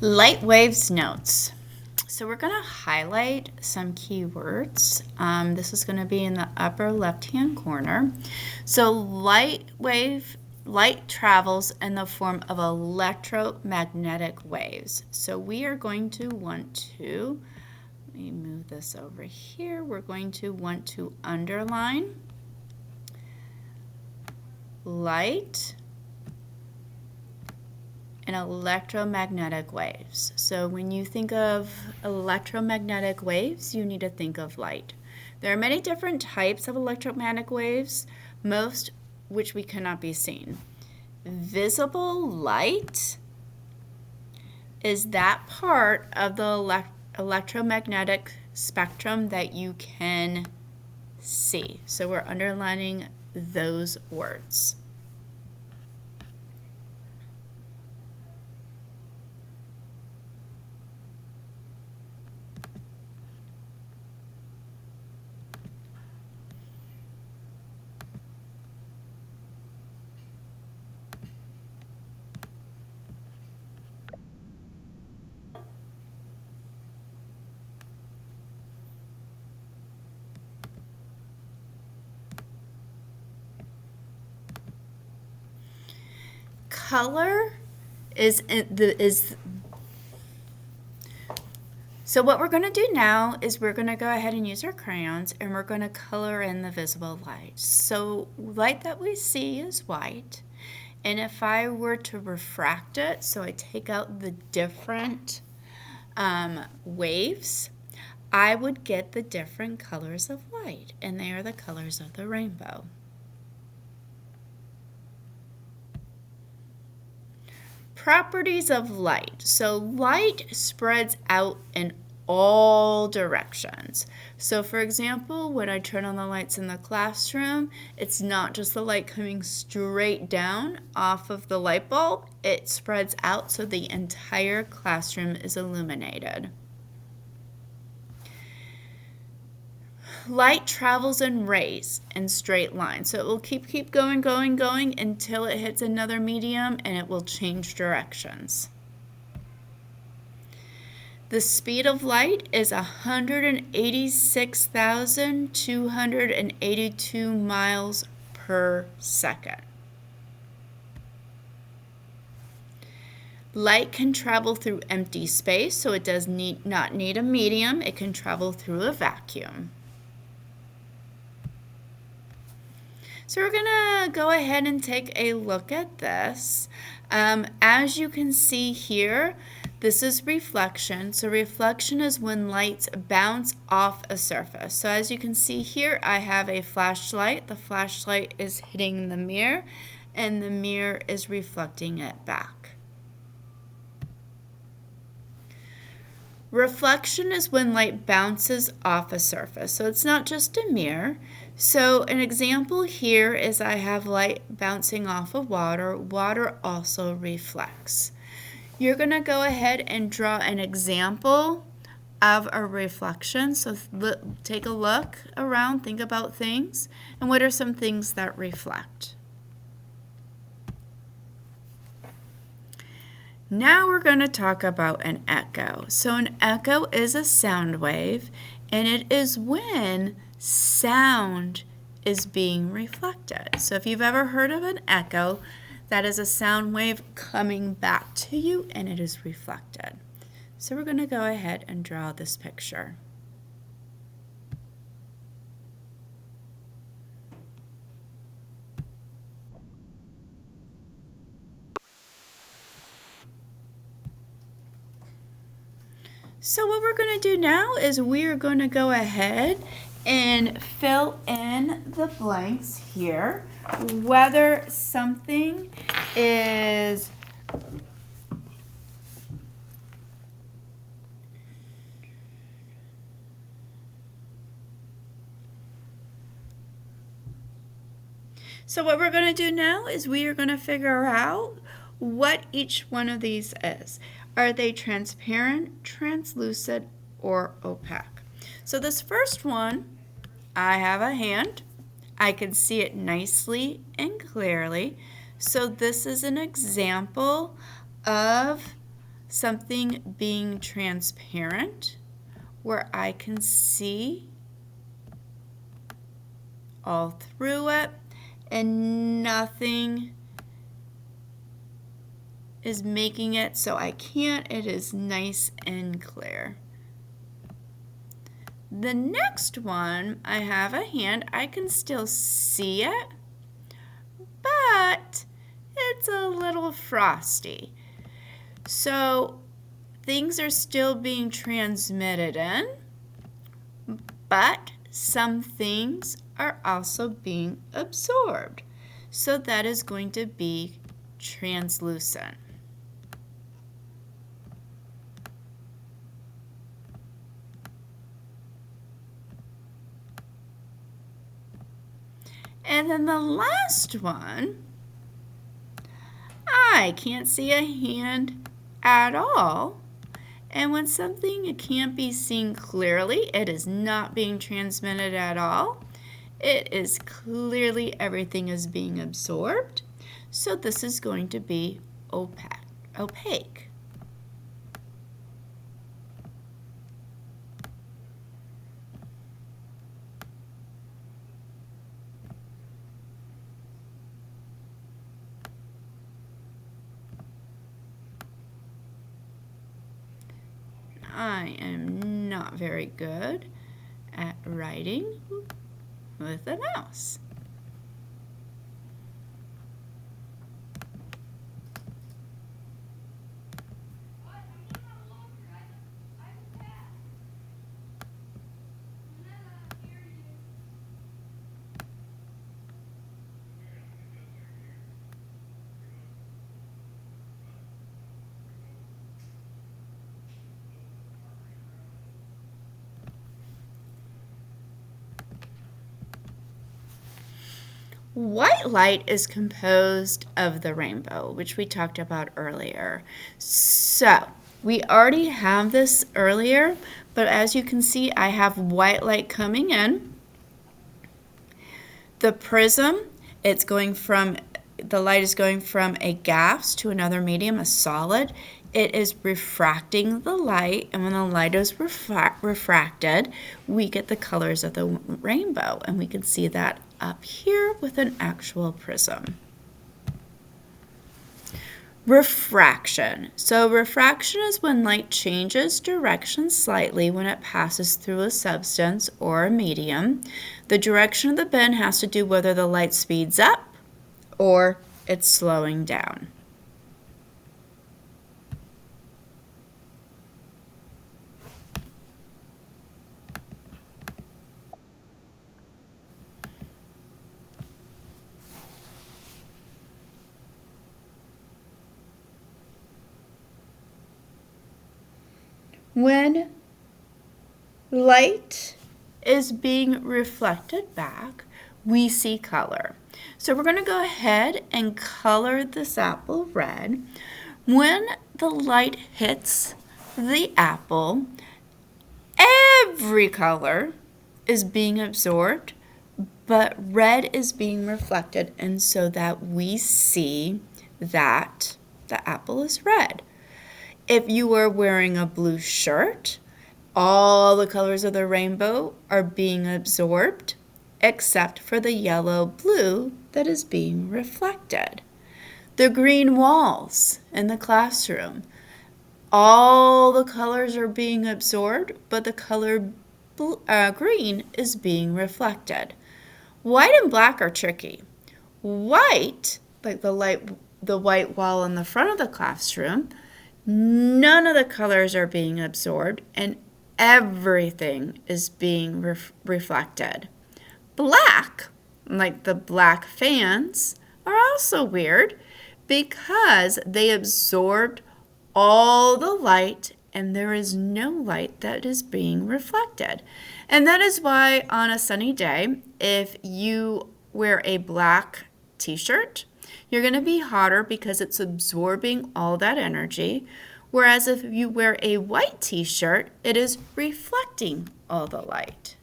Light waves notes. So we're going to highlight some keywords. This is going to be in the upper left-hand corner. So light travels in the form of electromagnetic waves. So we are going to want to, let me move this over here. We're going to want to underline light and electromagnetic waves. So when you think of electromagnetic waves, you need to think of light. There are many different types of electromagnetic waves, most which we cannot be seen. Visible light is that part of the electromagnetic spectrum that you can see. So we're underlining those words. Color so what we're going to do now is we're going to go ahead and use our crayons and we're going to color in the visible light. So light that we see is white, and if I were to refract it, so I take out the different waves, I would get the different colors of light, and they are the colors of the rainbow. Properties of light. So light spreads out in all directions. So for example, when I turn on the lights in the classroom, it's not just the light coming straight down off of the light bulb, it spreads out so the entire classroom is illuminated. Light travels in rays in straight lines. So it will keep going until it hits another medium and it will change directions. The speed of light is 186,282 miles per second. Light can travel through empty space, so it does not need a medium. It can travel through a vacuum. So we're going to go ahead and take a look at this. As you can see here, this is reflection. So reflection is when lights bounce off a surface. So as you can see here, I have a flashlight. The flashlight is hitting the mirror, and the mirror is reflecting it back. Reflection is when light bounces off a surface. So it's not just a mirror. So an example here is I have light bouncing off of water. Water also reflects. You're going to go ahead and draw an example of a reflection. So take a look around, think about things, and what are some things that reflect? Now we're going to talk about an echo. So an echo is a sound wave, and it is when sound is being reflected. So if you've ever heard of an echo, that is a sound wave coming back to you and it is reflected. So we're going to go ahead and draw this picture. So what we're going to do now is we're going to go ahead and fill in the blanks here, whether something is So what we're going to do now is we are going to figure out what each one of these is. Are they transparent, translucent, or opaque? So this first one, I have a hand. I can see it nicely and clearly. So this is an example of something being transparent where I can see all through it and nothing is making it so I can't. It is nice and clear. The next one, I have a hand. I can still see it, but it's a little frosty. So things are still being transmitted in, but some things are also being absorbed. So that is going to be translucent. And then the last one, I can't see a hand at all. And when something can't be seen clearly, it is not being transmitted at all. It is clearly everything is being absorbed. So this is going to be opaque. I am not very good at writing with a mouse. White light is composed of the rainbow, which we talked about earlier. So we already have this earlier, but as you can see, I have white light coming in. The prism, the light is going from a gas to another medium, a solid. It is refracting the light, and when the light is refracted, we get the colors of the rainbow, and we can see that up here with an actual prism. Refraction. So refraction is when light changes direction slightly when it passes through a substance or a medium. The direction of the bend has to do whether the light speeds up or it's slowing down. When light is being reflected back, we see color. So we're going to go ahead and color this apple red. When the light hits the apple, every color is being absorbed, but red is being reflected, and so that we see that the apple is red. If you were wearing a blue shirt, all the colors of the rainbow are being absorbed except for the yellow blue that is being reflected. The green walls in the classroom, all the colors are being absorbed, but the color green is being reflected. White and black are tricky. White, like the white wall in the front of the classroom, none of the colors are being absorbed and everything is being reflected. Black, like the black fans, are also weird because they absorbed all the light and there is no light that is being reflected. And that is why on a sunny day, if you wear a black t-shirt, you're going to be hotter because it's absorbing all that energy, whereas if you wear a white t-shirt, it is reflecting all the light.